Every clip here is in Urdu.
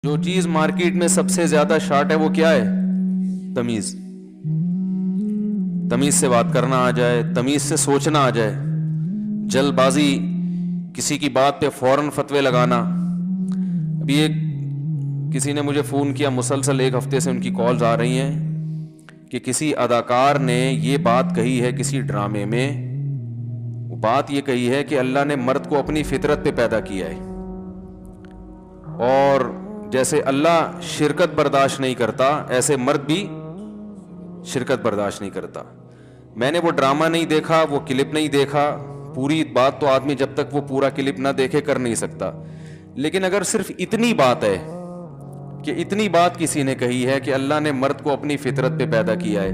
جو چیز مارکیٹ میں سب سے زیادہ شارٹ ہے وہ کیا ہے؟ تمیز. تمیز سے بات کرنا آ جائے, تمیز سے سوچنا آ جائے. جلد بازی, کسی کی بات پہ فوراً فتوے لگانا. ابھی ایک کسی نے مجھے فون کیا, مسلسل ایک ہفتے سے ان کی کالز آ رہی ہیں کہ کسی اداکار نے یہ بات کہی ہے کسی ڈرامے میں. وہ بات یہ کہی ہے کہ اللہ نے مرد کو اپنی فطرت پہ پیدا کیا ہے, اور جیسے اللہ شرکت برداشت نہیں کرتا ایسے مرد بھی شرکت برداشت نہیں کرتا. میں نے وہ ڈرامہ نہیں دیکھا, وہ کلپ نہیں دیکھا. پوری بات تو آدمی جب تک وہ پورا کلپ نہ دیکھے کر نہیں سکتا. لیکن اگر صرف اتنی بات ہے کہ اتنی بات کسی نے کہی ہے کہ اللہ نے مرد کو اپنی فطرت پہ پیدا کیا ہے,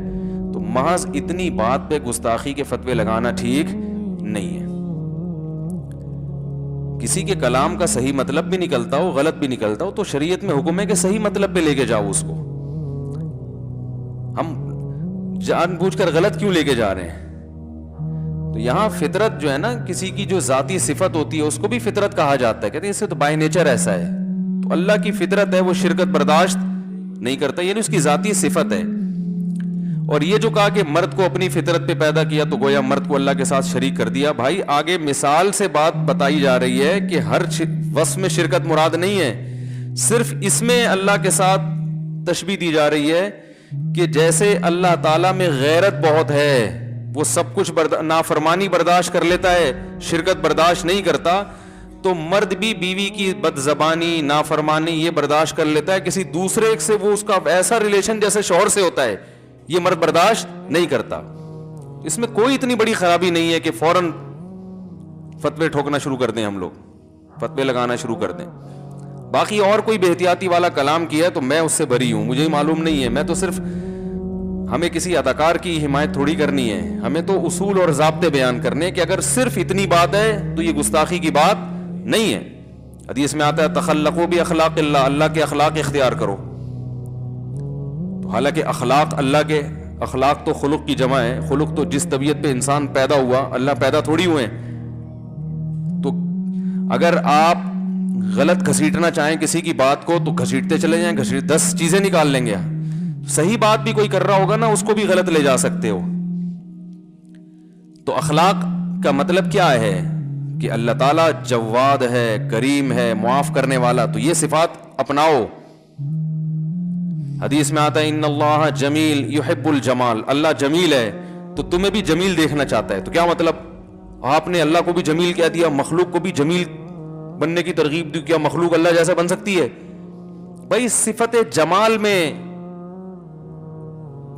تو محض اتنی بات پہ گستاخی کے فتوے لگانا ٹھیک نہیں ہے. کسی کے کلام کا صحیح مطلب بھی نکلتا ہو, غلط بھی نکلتا ہو, تو شریعت میں حکم ہے کہ صحیح مطلب پہ لے کے جاؤ اس کو. ہم جان بوجھ کر غلط کیوں لے کے جا رہے ہیں؟ تو یہاں فطرت جو ہے نا, کسی کی جو ذاتی صفت ہوتی ہے اس کو بھی فطرت کہا جاتا ہے. کہتے ہیں اس سے تو بائی نیچر ایسا ہے. تو اللہ کی فطرت ہے, وہ شرکت برداشت نہیں کرتا, یعنی اس کی ذاتی صفت ہے. اور یہ جو کہا کہ مرد کو اپنی فطرت پہ پیدا کیا, تو گویا مرد کو اللہ کے ساتھ شریک کر دیا. بھائی آگے مثال سے بات بتائی جا رہی ہے کہ ہر وصف میں شرکت مراد نہیں ہے, صرف اس میں اللہ کے ساتھ تشبیہ دی جا رہی ہے کہ جیسے اللہ تعالیٰ میں غیرت بہت ہے, وہ سب کچھ نافرمانی برداشت کر لیتا ہے, شرکت برداشت نہیں کرتا, تو مرد بھی بیوی کی بد زبانی, نافرمانی یہ برداشت کر لیتا ہے. کسی دوسرے سے وہ اس کا ایسا ریلیشن جیسے شوہر سے ہوتا ہے, یہ مرد برداشت نہیں کرتا. اس میں کوئی اتنی بڑی خرابی نہیں ہے کہ فوراً فتوے ٹھوکنا شروع کر دیں, ہم لوگ فتوے لگانا شروع کر دیں. باقی اور کوئی بے احتیاطی والا کلام کیا تو میں اس سے بری ہوں, مجھے معلوم نہیں ہے. میں تو صرف, ہمیں کسی اداکار کی حمایت تھوڑی کرنی ہے, ہمیں تو اصول اور ضابطے بیان کرنے کہ اگر صرف اتنی بات ہے تو یہ گستاخی کی بات نہیں ہے. حدیث میں آتا ہے تخلقوا باخلاق اللہ, اللہ کے اخلاق اختیار کرو. حالانکہ اخلاق, اللہ کے اخلاق تو خلق کی جمع ہے. خلق تو جس طبیعت پہ انسان پیدا ہوا, اللہ پیدا تھوڑی ہوئے. تو اگر آپ غلط گھسیٹنا چاہیں کسی کی بات کو تو گھسیٹتے چلے جائیں, 10 چیزیں نکال لیں گے. صحیح بات بھی کوئی کر رہا ہوگا نا, اس کو بھی غلط لے جا سکتے ہو. تو اخلاق کا مطلب کیا ہے کہ اللہ تعالیٰ جواد ہے, کریم ہے, معاف کرنے والا, تو یہ صفات اپناؤ. حدیث میں آتا ہے ان اللہ جمیل یحب الجمال, اللہ جمیل ہے تو تمہیں بھی جمیل دیکھنا چاہتا ہے. تو کیا مطلب, آپ نے اللہ کو بھی جمیل کہہ دیا, مخلوق کو بھی جمیل بننے کی ترغیب دی. کیا مخلوق اللہ جیسا بن سکتی ہے؟ بھائی صفت جمال میں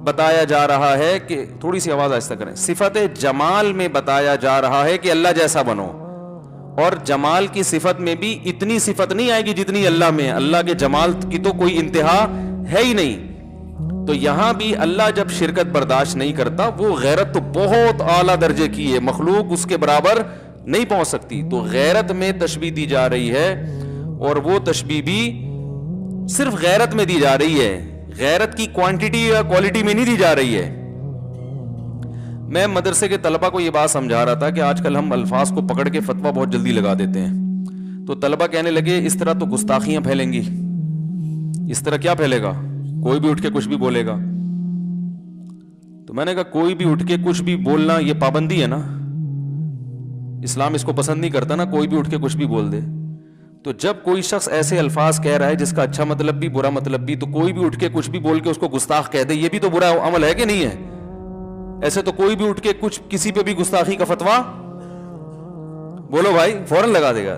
بتایا جا رہا ہے کہ, تھوڑی سی آواز آہستہ کریں, صفت جمال میں بتایا جا رہا ہے کہ اللہ جیسا بنو. اور جمال کی صفت میں بھی اتنی صفت نہیں آئے گی جتنی اللہ میں. اللہ کے جمال کی تو کوئی انتہا ہے ہی نہیں. تو یہاں بھی اللہ جب شرکت برداشت نہیں کرتا, وہ غیرت تو بہت اعلیٰ درجے کی ہے, مخلوق اس کے برابر نہیں پہنچ سکتی. تو غیرت میں تشبیہ دی جا رہی ہے, اور وہ تشبیہ بھی صرف غیرت میں دی جا رہی ہے, غیرت کی کوانٹٹی یا کوالٹی میں نہیں دی جا رہی ہے. میں مدرسے کے طلبہ کو یہ بات سمجھا رہا تھا کہ آج کل ہم الفاظ کو پکڑ کے فتویٰ بہت جلدی لگا دیتے ہیں. تو طلبہ کہنے لگے اس طرح تو گستاخیاں پھیلیں گی. اس طرح کیا پھیلے گا؟ کوئی بھی اٹھ کے کچھ بھی بولے گا. تو میں نے کہا کوئی بھی اٹھ کے کچھ بھی بولنا یہ پابندی ہے نا, اسلام اس کو پسند نہیں کرتا نا, کوئی بھی اٹھ کے کچھ بھی بول دے. تو جب کوئی شخص ایسے الفاظ کہہ رہا ہے جس کا اچھا مطلب بھی برا مطلب بھی, تو کوئی بھی اٹھ کے کچھ بھی بول کے اس کو گستاخ کہہ دے, یہ بھی تو برا عمل ہے کہ نہیں ہے؟ ایسے تو کوئی بھی اٹھ کے کچھ کسی پہ بھی گستاخی کا فتویٰ بولو بھائی فوراً لگا دے گا.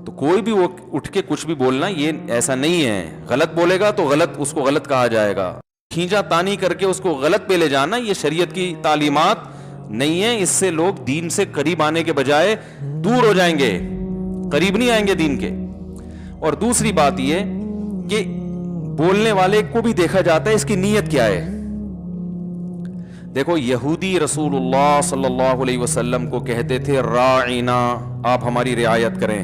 تو کوئی بھی اٹھ کے کچھ بھی بولنا یہ ایسا نہیں ہے. غلط بولے گا تو غلط, اس کو غلط کہا جائے گا. کھینچا تانی کر کے اس کو غلط پہ لے جانا یہ شریعت کی تعلیمات نہیں ہے. اس سے لوگ دین سے قریب آنے کے بجائے دور ہو جائیں گے, قریب نہیں آئیں گے دین کے. اور دوسری بات یہ کہ بولنے والے کو بھی دیکھا جاتا ہے اس کی نیت کیا ہے. دیکھو یہودی رسول اللہ صلی اللہ علیہ وسلم کو کہتے تھے راعینا, آپ ہماری رعایت کریں.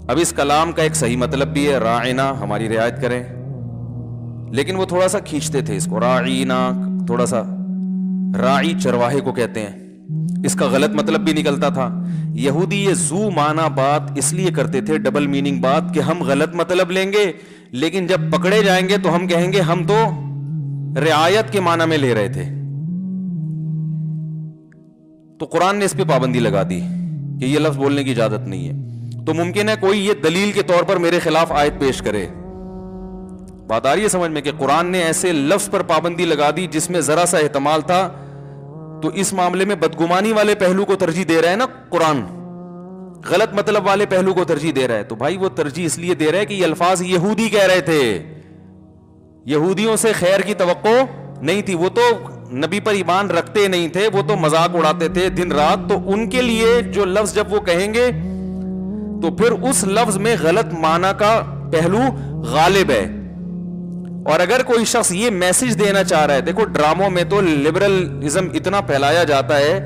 اب اس کلام کا ایک صحیح مطلب بھی ہے, راعینا ہماری رعایت کریں, لیکن وہ تھوڑا سا کھینچتے تھے اس کو. راعینا تھوڑا سا, راعی چرواہے کو کہتے ہیں, اس کا غلط مطلب بھی نکلتا تھا. یہودی یہ زو معنی بات اس لیے کرتے تھے, ڈبل میننگ بات, کہ ہم غلط مطلب لیں گے لیکن جب پکڑے جائیں گے تو ہم کہیں گے ہم تو رعایت کے معنی میں لے رہے تھے. تو قرآن نے اس پہ پابندی لگا دی کہ یہ لفظ بولنے کی اجازت نہیں ہے. تو ممکن ہے کوئی یہ دلیل کے طور پر میرے خلاف آیت پیش کرے. بات آ رہی ہے سمجھ میں کہ قرآن نے ایسے لفظ پر پابندی لگا دی جس میں ذرا سا احتمال تھا. تو اس معاملے میں بدگمانی والے پہلو کو ترجیح دے رہا ہے نا قرآن, غلط مطلب والے پہلو کو ترجیح دے رہا ہے. تو بھائی وہ ترجیح اس لیے دے رہا ہے کہ یہ الفاظ یہودی کہہ رہے تھے, یہودیوں سے خیر کی توقع نہیں تھی, وہ تو نبی پر ایمان رکھتے نہیں تھے, وہ تو مذاق اڑاتے تھے دن رات. تو ان کے لیے جو لفظ جب وہ کہیں گے تو پھر اس لفظ میں غلط معنی کا پہلو غالب ہے. اور اگر کوئی شخص یہ میسج دینا چاہ رہا ہے, دیکھو ڈراموں میں تو لبرلزم اتنا پھیلایا جاتا ہے,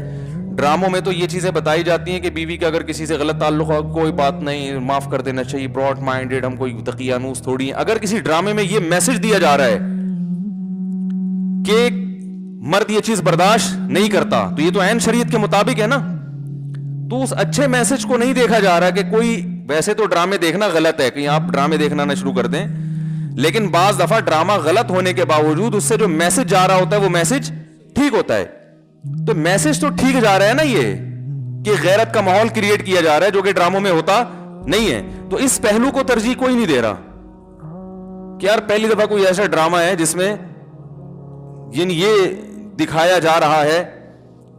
ڈراموں میں تو یہ چیزیں بتائی جاتی ہیں کہ بیوی کا اگر کسی سے غلط تعلق ہو کوئی بات نہیں, معاف کر دینا چاہیے, براڈ مائنڈیڈ, ہم کوئی تقیانوس تھوڑی ہیں. اگر کسی ڈرامے میں یہ میسج دیا جا رہا ہے کہ مرد یہ چیز برداشت نہیں کرتا, تو یہ تو عین شریعت کے مطابق ہے نا. تو اس اچھے میسج کو نہیں دیکھا جا رہا کہ کوئی, ویسے تو ڈرامے دیکھنا غلط ہے, کہیں آپ ڈرامے دیکھنا نہ شروع کر دیں, لیکن بعض دفعہ ڈرامہ غلط ہونے کے باوجود اس سے جو میسج جا رہا ہوتا ہے وہ میسج ٹھیک ہوتا ہے. تو میسج تو ٹھیک جا رہا ہے نا, یہ کہ غیرت کا ماحول کریٹ کیا جا رہا ہے جو کہ ڈراموں میں ہوتا نہیں ہے. تو اس پہلو کو ترجیح کوئی نہیں دے رہا کہ یار پہلی دفعہ کوئی ایسا ڈرامہ ہے جس میں یعنی یہ دکھایا جا رہا ہے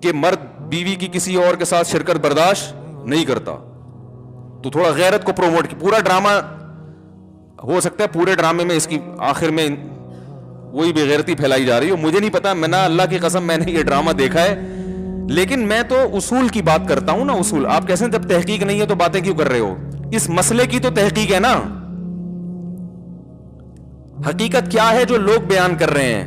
کہ مرد بیوی کی کسی اور کے ساتھ شرکت برداشت نہیں کرتا, تو تھوڑا غیرت کو پروموٹ کی. پورا ڈرامہ ہو سکتا ہے پورے ڈرامے میں اس کی آخر میں وہی بے غیرتی پھیلائی جا رہی ہو, مجھے نہیں پتا, میں نا اللہ کی قسم میں نے یہ ڈرامہ دیکھا ہے, لیکن میں تو اصول کی بات کرتا ہوں نا. اصول آپ کیسے جب تحقیق نہیں ہے تو باتیں کیوں کر رہے ہو؟ اس مسئلے کی تو تحقیق ہے نا, حقیقت کیا ہے جو لوگ بیان کر رہے ہیں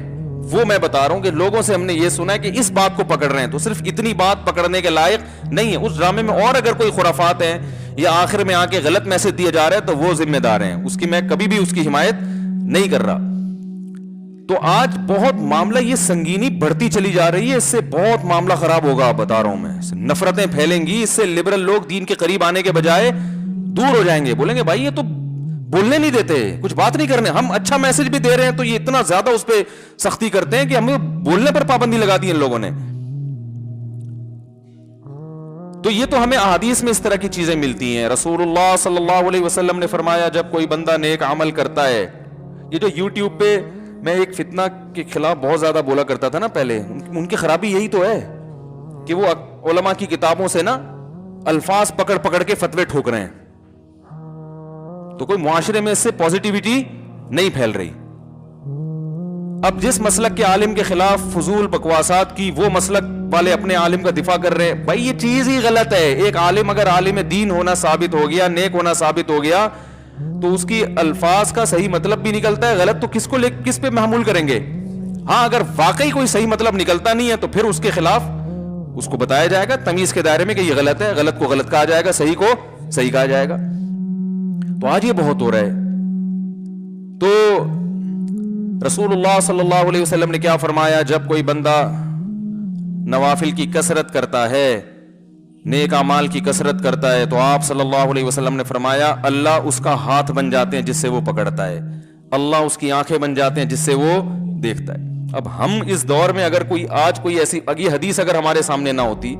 وہ میں بتا رہا ہوں کہ لوگوں سے ہم نے یہ سنا ہے کہ اس بات کو پکڑ رہے ہیں, تو صرف اتنی بات پکڑنے کے لائق نہیں ہے. اس ڈرامے میں اور اگر کوئی خرافات ہیں یا آخر میں آ کے غلط میسج دیا جا رہا ہے تو وہ ذمہ دار ہیں, اس کی میں کبھی بھی اس کی حمایت نہیں کر رہا. تو آج بہت معاملہ یہ سنگینی بڑھتی چلی جا رہی ہے, اس سے بہت معاملہ خراب ہوگا, بتا رہا ہوں میں. نفرتیں پھیلیں گی, اس سے لبرل لوگ دین کے قریب آنے کے بجائے دور ہو جائیں گے, بولیں گے بھائی یہ تو بولنے نہیں دیتے, کچھ بات نہیں کرنے, ہم اچھا میسج بھی دے رہے ہیں تو یہ اتنا زیادہ اس پہ سختی کرتے ہیں کہ ہمیں بولنے پر پابندی لگا دی ان لوگوں نے. تو یہ تو ہمیں احادیث میں اس طرح کی چیزیں ملتی ہیں. رسول اللہ صلی اللہ علیہ وسلم نے فرمایا جب کوئی بندہ نیک عمل کرتا ہے, یہ جو یوٹیوب پہ میں ایک فتنہ کے خلاف بہت زیادہ بولا کرتا تھا نا پہلے, ان کی خرابی یہی تو ہے کہ وہ علماء کی کتابوں سے نا الفاظ پکڑ پکڑ کے فتوے ٹھوک رہے ہیں, تو کوئی معاشرے میں اس سے پازیٹیوٹی نہیں پھیل رہی. اب جس مسلک کے عالم کے خلاف فضول بکواسات کی, وہ مسلک والے اپنے عالم کا دفاع کر رہے ہیں. بھائی یہ چیز ہی غلط ہے. ایک عالم اگر عالم دین ہونا ثابت ہو گیا, نیک ہونا ثابت ہو گیا, تو اس کی الفاظ کا صحیح مطلب بھی نکلتا ہے, غلط تو کس پہ محمول کریں گے. ہاں اگر واقعی کوئی صحیح مطلب نکلتا نہیں ہے تو پھر اس کے خلاف اس کو بتایا جائے گا تمیز کے دائرے میں کہ یہ غلط ہے, غلط کو غلط کہا جائے گا, صحیح کو صحیح کہا جائے گا. تو آج یہ بہت ہو رہا ہے. تو رسول اللہ صلی اللہ علیہ وسلم نے کیا فرمایا, جب کوئی بندہ نوافل کی کثرت کرتا ہے, نیک اعمال کی کثرت کرتا ہے, تو آپ صلی اللہ علیہ وسلم نے فرمایا اللہ اس کا ہاتھ بن جاتے ہیں جس سے وہ پکڑتا ہے, اللہ اس کی آنکھیں بن جاتے ہیں جس سے وہ دیکھتا ہے. اب ہم اس دور میں اگر کوئی ایسی یہ حدیث اگر ہمارے سامنے نہ ہوتی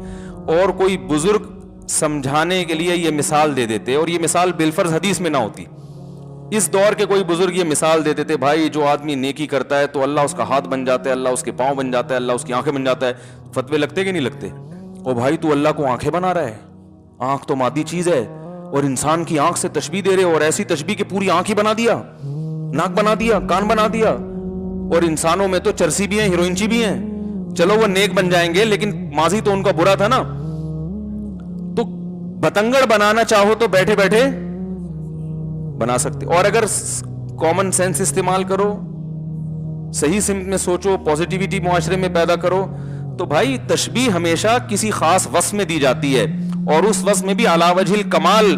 اور کوئی بزرگ سمجھانے کے لیے یہ مثال دے دیتے, اور یہ مثال بالفرض حدیث میں نہ ہوتی, اس دور کے کوئی بزرگ یہ مثال دے دیتے, بھائی جو آدمی نیکی کرتا ہے تو اللہ اس کا ہاتھ بن جاتا ہے, اللہ اس کے پاؤں بن جاتا ہے, اللہ اس کی آنکھیں بن جاتا ہے, فتوے لگتے کہ نہیں لگتے؟ او بھائی تو اللہ کو آنکھیں بنا رہا ہے, آنکھ تو مادی چیز ہے, اور انسان کی آنکھ سے تشبیہ دے رہے, اور ایسی تشبیہ کہ پوری آنکھ ہی بنا دیا, ناک بنا دیا, کان بنا دیا. اور انسانوں میں تو چرسی بھی ہیں, ہیروئنچی بھی ہیں, چلو وہ نیک بن جائیں گے لیکن ماضی تو ان کا برا تھا نا. تو بتنگڑ بنانا چاہو تو بیٹھے بیٹھے بنا سکتے, اور اگر کامن سینس استعمال کرو, صحیح سمت میں سوچو, پازیٹیوٹی معاشرے میں پیدا کرو, تو بھائی تشبیہ ہمیشہ کسی خاص وصف میں دی جاتی ہے, اور اس وصف میں بھی علی وجہ الکمال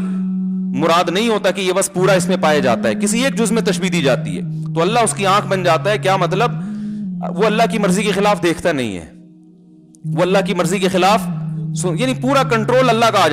مراد نہیں ہوتا کہ یہ وصف پورا اس میں پایا جاتا ہے, کسی ایک جز میں تشبیہ دی جاتی ہے. تو اللہ اس کی آنکھ بن جاتا ہے, کیا مطلب؟ وہ اللہ کی مرضی کے خلاف دیکھتا نہیں ہے, وہ اللہ کی مرضی کے خلاف یعنی پورا کنٹرول اللہ کا آ